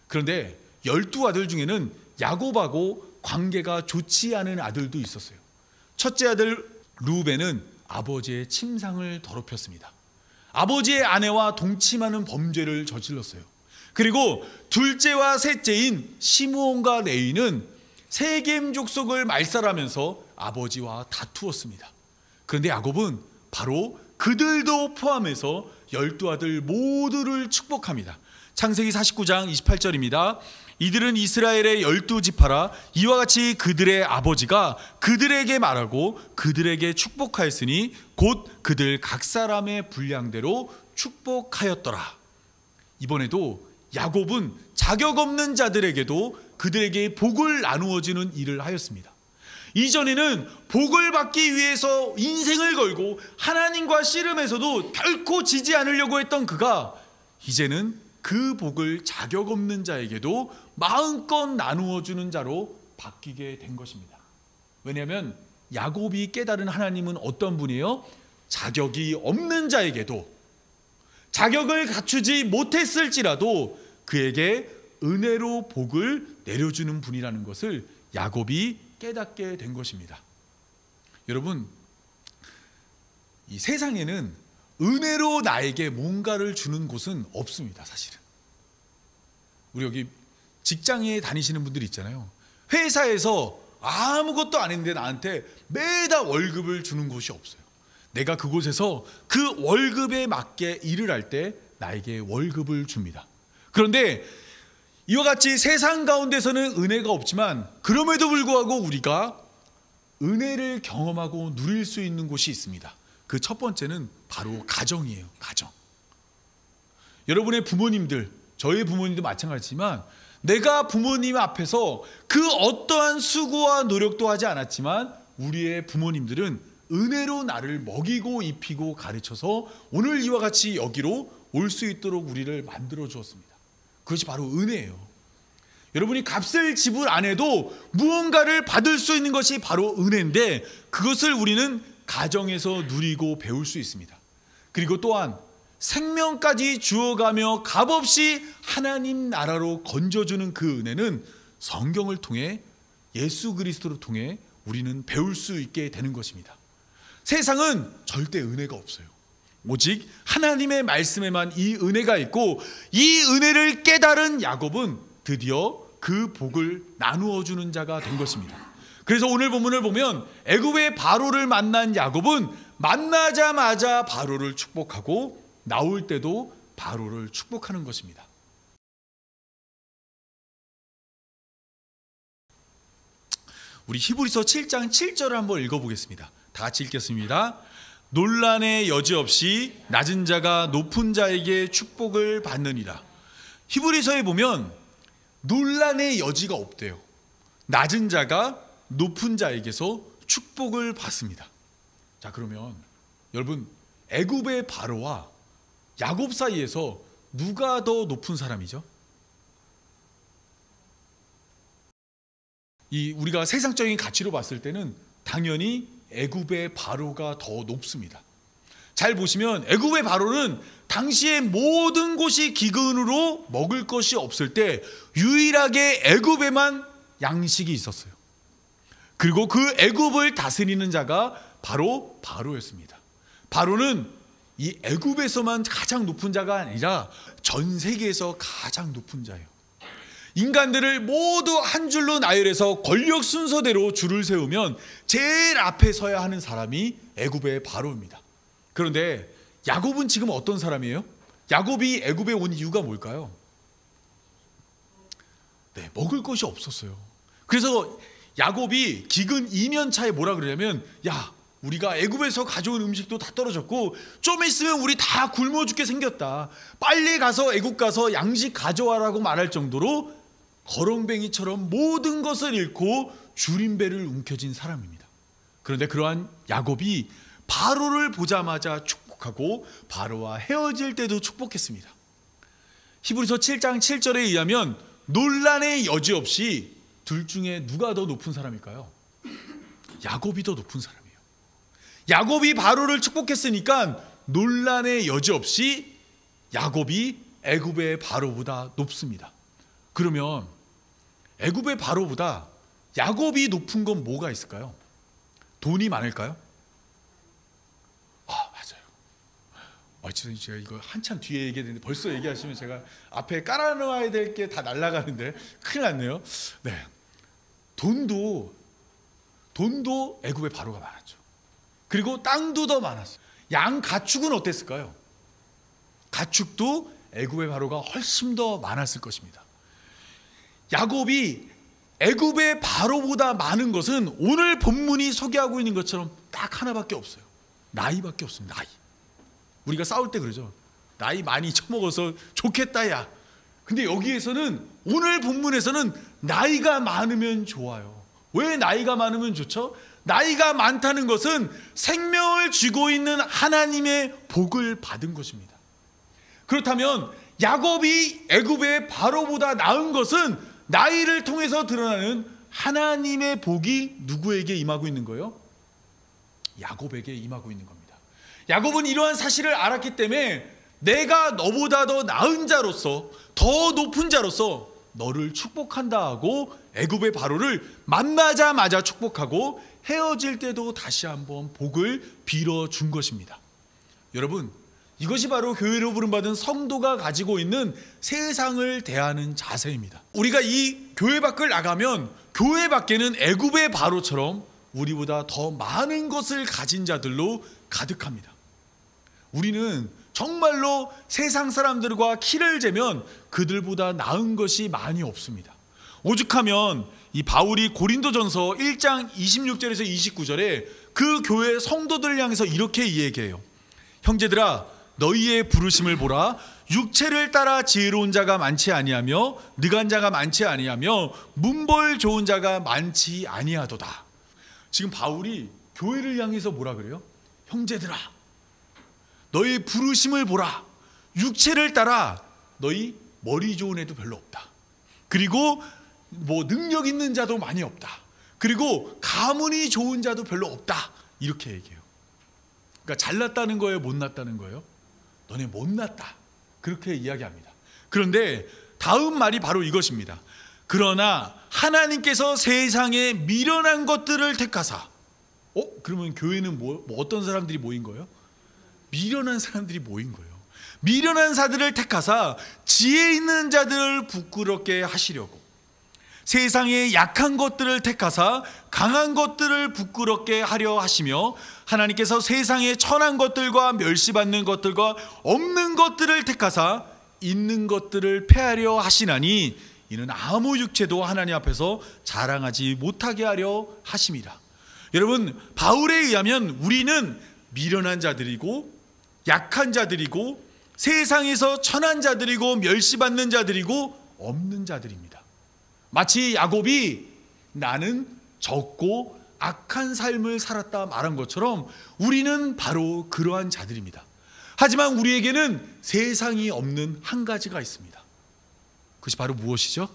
그런데 12아들 중에는 야곱하고 관계가 좋지 않은 아들도 있었어요. 첫째 아들 루벤은 아버지의 침상을 더럽혔습니다. 아버지의 아내와 동침하는 범죄를 저질렀어요. 그리고 둘째와 셋째인 시므온과 레위는 세겜 족속을 말살하면서 아버지와 다투었습니다. 그런데 야곱은 바로 그들도 포함해서 12아들 모두를 축복합니다. 창세기 49장 28절입니다. 이들은 이스라엘의 12지파라 이와 같이 그들의 아버지가 그들에게 말하고 그들에게 축복하였으니 곧 그들 각 사람의 분량대로 축복하였더라. 이번에도 야곱은 자격 없는 자들에게도 그들에게 복을 나누어 주는 일을 하였습니다. 이전에는 복을 받기 위해서 인생을 걸고 하나님과 씨름에서도 결코 지지 않으려고 했던 그가 이제는 그 복을 자격 없는 자에게도 마음껏 나누어 주는 자로 바뀌게 된 것입니다. 왜냐하면 야곱이 깨달은 하나님은 어떤 분이에요? 자격이 없는 자에게도 자격을 갖추지 못했을지라도 그에게 은혜로 복을 내려주는 분이라는 것을 야곱이 깨닫게 된 것입니다. 여러분, 이 세상에는 은혜로 나에게 뭔가를 주는 곳은 없습니다. 사실은 우리 여기 직장에 다니시는 분들 있잖아요. 회사에서 아무것도 안 했는데 나한테 매달 월급을 주는 곳이 없어요. 내가 그곳에서 그 월급에 맞게 일을 할 때 나에게 월급을 줍니다. 그런데 이와 같이 세상 가운데서는 은혜가 없지만 그럼에도 불구하고 우리가 은혜를 경험하고 누릴 수 있는 곳이 있습니다. 그 첫 번째는 바로 가정이에요. 가정. 여러분의 부모님들, 저희 부모님도 마찬가지지만 내가 부모님 앞에서 그 어떠한 수고와 노력도 하지 않았지만 우리의 부모님들은 은혜로 나를 먹이고 입히고 가르쳐서 오늘 이와 같이 여기로 올 수 있도록 우리를 만들어 주었습니다. 그것이 바로 은혜예요. 여러분이 값을 지불 안 해도 무언가를 받을 수 있는 것이 바로 은혜인데, 그것을 우리는 가정에서 누리고 배울 수 있습니다. 그리고 또한 생명까지 주어가며 값없이 하나님 나라로 건져주는 그 은혜는 성경을 통해, 예수 그리스도를 통해 우리는 배울 수 있게 되는 것입니다. 세상은 절대 은혜가 없어요. 오직 하나님의 말씀에만 이 은혜가 있고, 이 은혜를 깨달은 야곱은 드디어 그 복을 나누어 주는 자가 된 것입니다. 그래서 오늘 본문을 보면 애굽의 바로를 만난 야곱은 만나자마자 바로를 축복하고 나올 때도 바로를 축복하는 것입니다. 우리 히브리서 7장 7절을 한번 읽어보겠습니다. 다 같이 읽겠습니다. 논란의 여지 없이 낮은 자가 높은 자에게 축복을 받느니라. 히브리서에 보면 논란의 여지가 없대요. 낮은 자가 높은 자에게서 축복을 받습니다. 자, 그러면 여러분, 애굽의 바로와 야곱 사이에서 누가 더 높은 사람이죠? 우리가 세상적인 가치로 봤을 때는 당연히 애굽의 바로가 더 높습니다. 잘 보시면 애굽의 바로는 당시의 모든 곳이 기근으로 먹을 것이 없을 때 유일하게 애굽에만 양식이 있었어요. 그리고 그 애굽을 다스리는 자가 바로 바로였습니다. 바로는 이 애굽에서만 가장 높은 자가 아니라 전 세계에서 가장 높은 자예요. 인간들을 모두 한 줄로 나열해서 권력 순서대로 줄을 세우면 제일 앞에 서야 하는 사람이 애굽의 바로입니다. 그런데 야곱은 지금 어떤 사람이에요? 야곱이 애굽에 온 이유가 뭘까요? 네, 먹을 것이 없었어요. 그래서 야곱이 기근 2년 차에 뭐라 그러냐면, 야, 우리가 애굽에서 가져온 음식도 다 떨어졌고 좀 있으면 우리 다 굶어 죽게 생겼다. 빨리 가서 애굽 가서 양식 가져와라고 말할 정도로 거렁뱅이처럼 모든 것을 잃고 줄임배를 움켜쥔 사람입니다. 그런데 그러한 야곱이 바로를 보자마자 축복하고 바로와 헤어질 때도 축복했습니다. 히브리서 7장 7절에 의하면 논란의 여지 없이 둘 중에 누가 더 높은 사람일까요? 야곱이 더 높은 사람이에요. 야곱이 바로를 축복했으니까 논란의 여지 없이 야곱이 애굽의 바로보다 높습니다. 그러면 애굽의 바로보다 야곱이 높은 건 뭐가 있을까요? 돈이 많을까요? 맞아요. 제가 이거 한참 뒤에 얘기했는데 벌써 얘기하시면 제가 앞에 깔아놓아야 될 게 다 날아가는데 큰일 났네요. 네, 돈도 애굽의 바로가 많았죠. 그리고 땅도 더 많았어요. 양 가축은 어땠을까요? 가축도 애굽의 바로가 훨씬 더 많았을 것입니다. 야곱이 애굽의 바로보다 많은 것은 오늘 본문이 소개하고 있는 것처럼 딱 하나밖에 없어요. 나이밖에 없습니다. 나이. 우리가 싸울 때 그러죠. 나이 많이 처먹어서 좋겠다 야. 근데 여기에서는, 오늘 본문에서는 나이가 많으면 좋아요. 왜 나이가 많으면 좋죠? 나이가 많다는 것은 생명을 쥐고 있는 하나님의 복을 받은 것입니다. 그렇다면 야곱이 애굽의 바로보다 나은 것은 나이를 통해서 드러나는 하나님의 복이 누구에게 임하고 있는 거예요? 야곱에게 임하고 있는 겁니다. 야곱은 이러한 사실을 알았기 때문에 내가 너보다 더 나은 자로서, 더 높은 자로서 너를 축복한다 하고 애굽의 바로를 만나자마자 축복하고 헤어질 때도 다시 한번 복을 빌어준 것입니다. 여러분, 이것이 바로 교회로 부름받은 성도가 가지고 있는 세상을 대하는 자세입니다. 우리가 이 교회 밖을 나가면 교회 밖에는 애굽의 바로처럼 우리보다 더 많은 것을 가진 자들로 가득합니다. 우리는 정말로 세상 사람들과 키를 재면 그들보다 나은 것이 많이 없습니다. 오죽하면 이 바울이 고린도전서 1장 26절에서 29절에 그 교회 성도들을 향해서 이렇게 얘기해요. 형제들아, 너희의 부르심을 보라. 육체를 따라 지혜로운 자가 많지 아니하며 느간 자가 많지 아니하며 문벌 좋은 자가 많지 아니하도다. 지금 바울이 교회를 향해서 뭐라 그래요? 형제들아, 너희 부르심을 보라. 육체를 따라 너희 머리 좋은 애도 별로 없다. 그리고 뭐 능력 있는 자도 많이 없다. 그리고 가문이 좋은 자도 별로 없다. 이렇게 얘기해요. 그러니까 잘났다는 거예요, 못났다는 거예요? 너네 못났다. 그렇게 이야기합니다. 그런데 다음 말이 바로 이것입니다. 그러나 하나님께서 세상에 미련한 것들을 택하사. 그러면 교회는 뭐 어떤 사람들이 모인 거예요? 미련한 사람들이 모인 거예요. 미련한 자들을 택하사 지혜 있는 자들을 부끄럽게 하시려고, 세상의 약한 것들을 택하사 강한 것들을 부끄럽게 하려 하시며, 하나님께서 세상의 천한 것들과 멸시받는 것들과 없는 것들을 택하사 있는 것들을 폐하려 하시나니, 이는 아무 육체도 하나님 앞에서 자랑하지 못하게 하려 하심이라. 여러분, 바울에 의하면 우리는 미련한 자들이고 약한 자들이고 세상에서 천한 자들이고 멸시받는 자들이고 없는 자들입니다. 마치 야곱이 나는 적고 악한 삶을 살았다 말한 것처럼 우리는 바로 그러한 자들입니다. 하지만 우리에게는 세상이 없는 한 가지가 있습니다. 그것이 바로 무엇이죠?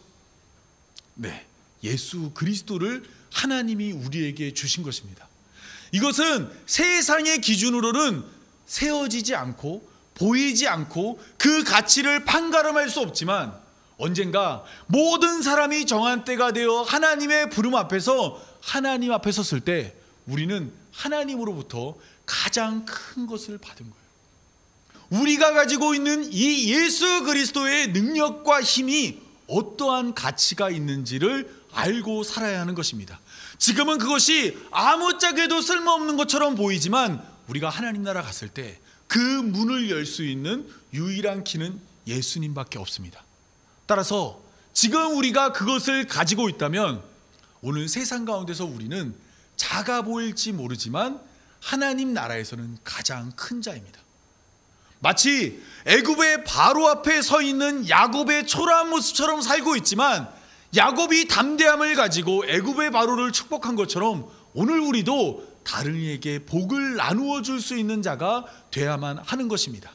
네, 예수 그리스도를 하나님이 우리에게 주신 것입니다. 이것은 세상의 기준으로는 세워지지 않고 보이지 않고 그 가치를 판가름할 수 없지만, 언젠가 모든 사람이 정한 때가 되어 하나님의 부름 앞에서 하나님 앞에 섰을 때 우리는 하나님으로부터 가장 큰 것을 받은 거예요. 우리가 가지고 있는 이 예수 그리스도의 능력과 힘이 어떠한 가치가 있는지를 알고 살아야 하는 것입니다. 지금은 그것이 아무짝에도 쓸모없는 것처럼 보이지만, 우리가 하나님 나라 갔을 때 그 문을 열 수 있는 유일한 키는 예수님밖에 없습니다. 따라서 지금 우리가 그것을 가지고 있다면 오늘 세상 가운데서 우리는 작아 보일지 모르지만 하나님 나라에서는 가장 큰 자입니다. 마치 애굽의 바로 앞에 서 있는 야곱의 초라한 모습처럼 살고 있지만, 야곱이 담대함을 가지고 애굽의 바로를 축복한 것처럼 오늘 우리도 다른 이에게 복을 나누어 줄 수 있는 자가 돼야만 하는 것입니다.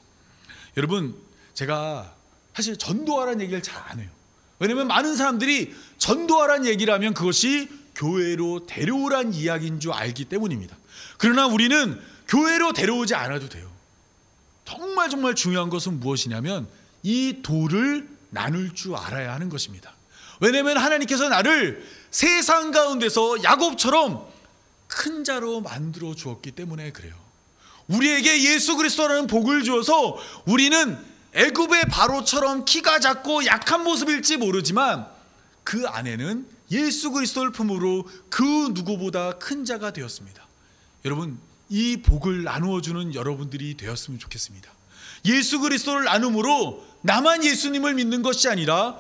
여러분, 제가 사실 전도하라는 얘기를 잘 안 해요. 왜냐하면 많은 사람들이 전도하라는 얘기를 하면 그것이 교회로 데려오란 이야기인 줄 알기 때문입니다. 그러나 우리는 교회로 데려오지 않아도 돼요. 정말 중요한 것은 무엇이냐면 이 도를 나눌 줄 알아야 하는 것입니다. 왜냐하면 하나님께서 나를 세상 가운데서 야곱처럼 큰 자로 만들어 주었기 때문에 그래요. 우리에게 예수 그리스도라는 복을 주어서 우리는 애굽의 바로처럼 키가 작고 약한 모습일지 모르지만 그 안에는 예수 그리스도를 품으로 그 누구보다 큰 자가 되었습니다. 여러분, 이 복을 나누어 주는 여러분들이 되었으면 좋겠습니다. 예수 그리스도를 나눔으로 나만 예수님을 믿는 것이 아니라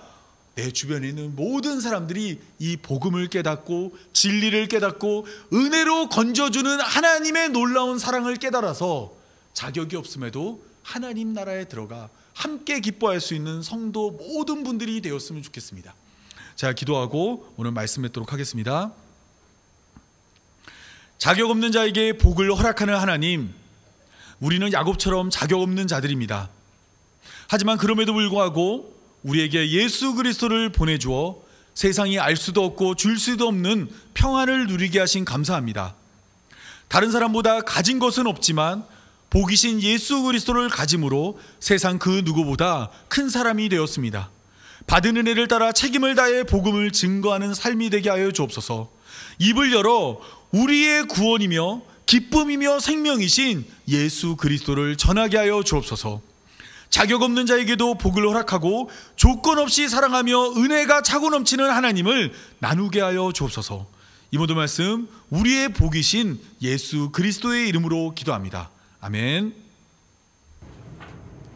내 주변에 있는 모든 사람들이 이 복음을 깨닫고 진리를 깨닫고 은혜로 건져주는 하나님의 놀라운 사랑을 깨달아서 자격이 없음에도 하나님 나라에 들어가 함께 기뻐할 수 있는 성도 모든 분들이 되었으면 좋겠습니다. 자, 기도하고 오늘 말씀 맺도록 하겠습니다. 자격 없는 자에게 복을 허락하는 하나님, 우리는 야곱처럼 자격 없는 자들입니다. 하지만 그럼에도 불구하고 우리에게 예수 그리스도를 보내주어 세상이 알 수도 없고 줄 수도 없는 평안을 누리게 하신 감사합니다. 다른 사람보다 가진 것은 없지만 복이신 예수 그리스도를 가짐으로 세상 그 누구보다 큰 사람이 되었습니다. 받은 은혜를 따라 책임을 다해 복음을 증거하는 삶이 되게 하여 주옵소서. 입을 열어 우리의 구원이며 기쁨이며 생명이신 예수 그리스도를 전하게 하여 주옵소서. 자격 없는 자에게도 복을 허락하고 조건 없이 사랑하며 은혜가 차고 넘치는 하나님을 나누게 하여 주옵소서. 이 모든 말씀 우리의 복이신 예수 그리스도의 이름으로 기도합니다. 아멘.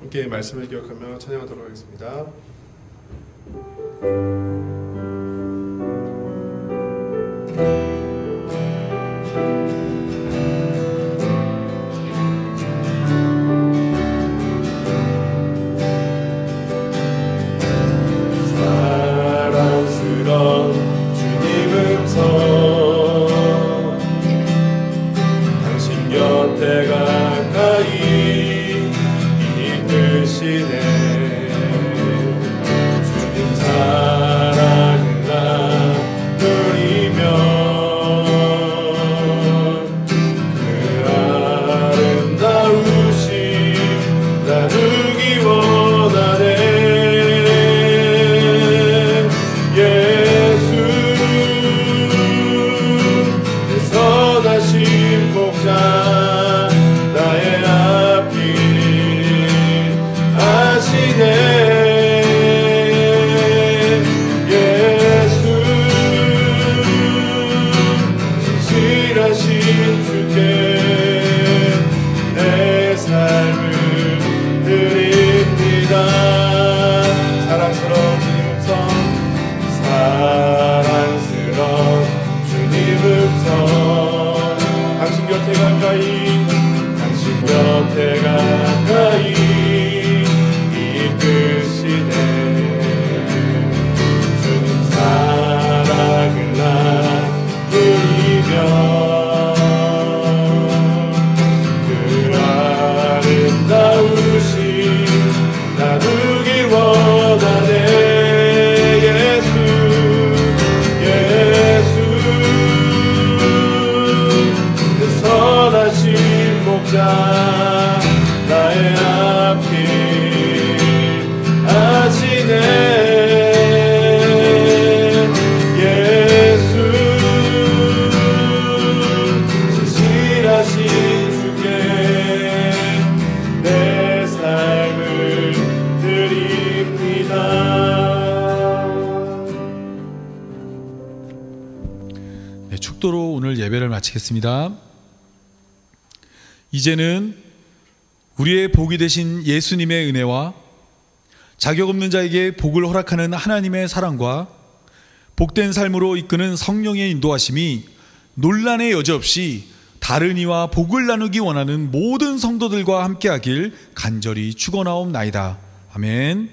함께 말씀을 기억하며 찬양하도록 하겠습니다. 주님 사랑은 나 축도로 오늘 예배를 마치겠습니다. 이제는 우리의 복이 되신 예수님의 은혜와 자격 없는 자에게 복을 허락하는 하나님의 사랑과 복된 삶으로 이끄는 성령의 인도하심이 논란의 여지 없이 다른 이와 복을 나누기 원하는 모든 성도들과 함께하길 간절히 축원하옵나이다. 아멘.